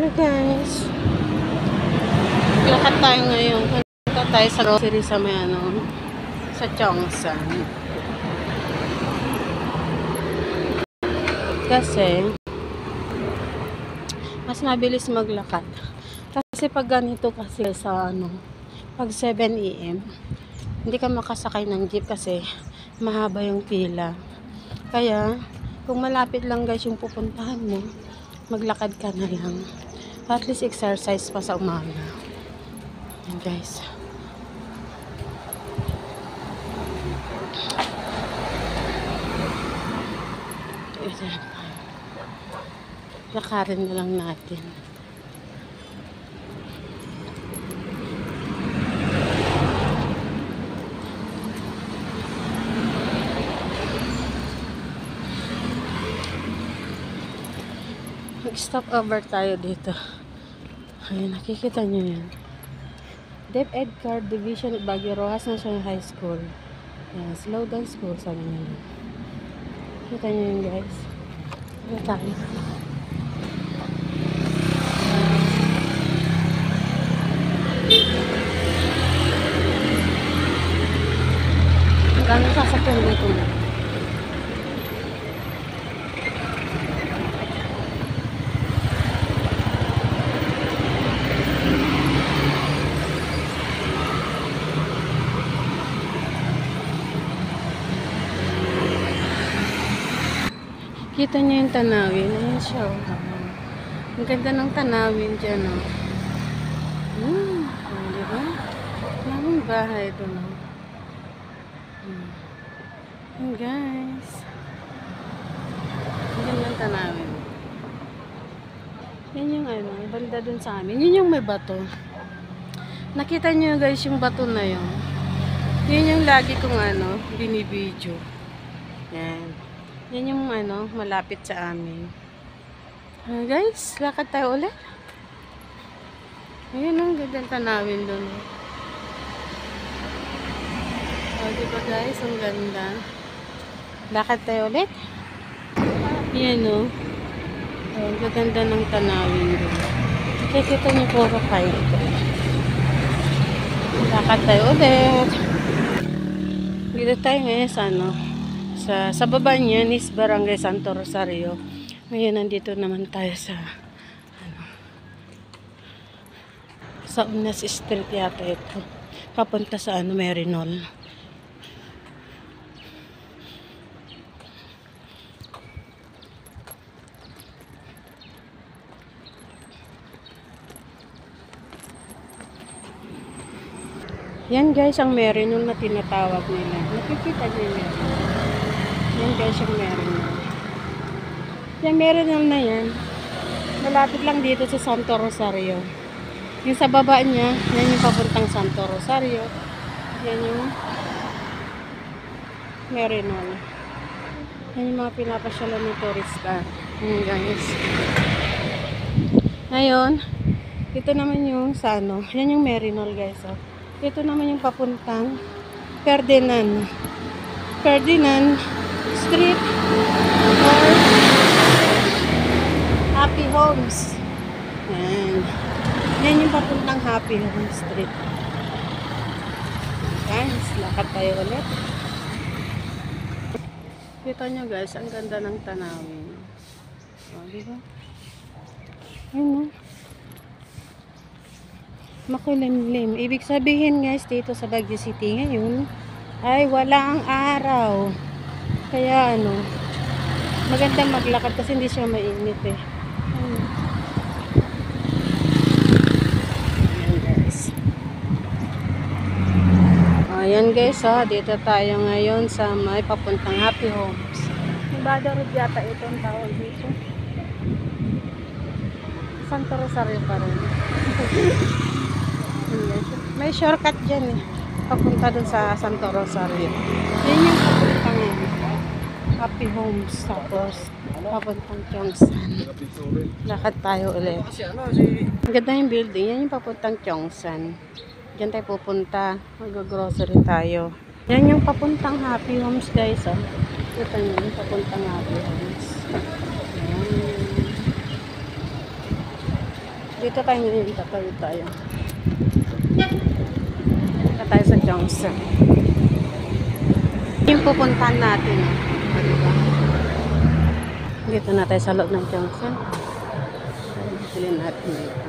Hey guys, lakad tayo ngayon. Punta tayo sa grocery sa may sa Chongsan. Kasi mas mabilis maglakad. Kasi pag ganito kasi sa pag 7 AM, hindi ka makasakay ng jeep kasi mahaba yung pila. Kaya kung malapit lang guys yung pupuntahan mo, maglakad ka na lang. At least exercise pa sa umaga. Yan guys. Lakarin na lang natin. Mag-stop over tayo dito. Ayun, nakikita nyo yan. DepEd Division Baguio Rojas National High School. Yan, slow down school sabi nila. Kita nyo yun guys. Ano tayo? Ang daming sasakyan dito. Kita niyo yung tanawin. Ayan siya. Ang ganda ng tanawin dyan. Diba? Maraming bahay doon. Ayan guys. Ang ganda ng tanawin. Yan yung banda doon sa amin. Yun yung may bato. Nakita niyo guys yung bato na yun. Yun yung lagi kong binibidyo. Yan. Yan yung malapit sa amin. Guys, lakad tayo ulit. Ayun ang gandang tanawin doon. Diba guys, ang ganda. Lakad tayo ulit. Yan ang ganda ng tanawin doon. Kikita niyo puro kayo. Lakad tayo ulit. Dito tayo ngayon sa baba niyan is Barangay Santo Rosario. Ngayon nandito naman tayo sa Unas Street yata ito. Papunta sa Merinol. Yan guys ang Merinol na tinatawag nila. Nakikita niyo yan. Yan guys yung Merinol. Yung Merinol na yan, malapit lang dito sa Santo Rosario. Yung sa baba niya, yan yung papuntang Santo Rosario. Yan yung Merinol. Yan yung mga pinapasyalan ng turista. Yan guys. Ngayon, ito naman yung yan yung Merinol guys. Ito naman yung papuntang Ferdinand Street or Happy Homes. Yan yung papuntang Happy Homes Street. Guys, lakad tayo ulit. Kita nyo guys, ang ganda ng tanawin. Diba? Ayun makulimlim. Ibig sabihin guys, dito sa Baguio City ngayon ay wala ang araw. Kaya magandang maglakad kasi hindi siya mainit Ayan guys, dito tayo ngayon sa may papuntang Happy Homes. Ibada Road yata ito ang tawag dito. Santo Rosario pa rin. May shortcut dyan papunta dun sa Santo Rosario. Yan yung papuntang Happy Homes. Tapos papuntang Chongsan. Lakad tayo ulit. Ang ganda yung building. Yan yung papuntang Chongsan. Diyan tayo pupunta. Mag-grocery tayo. Yan yung papuntang Happy Homes guys. Ito yung papuntang Happy Homes. Dito tayo ngayon, tatawid tayo. Dito tayo sa Johnson. Yung pupuntahan natin. O, diba? Dito na tayo sa loob ng Johnson. Bilhin natin dito.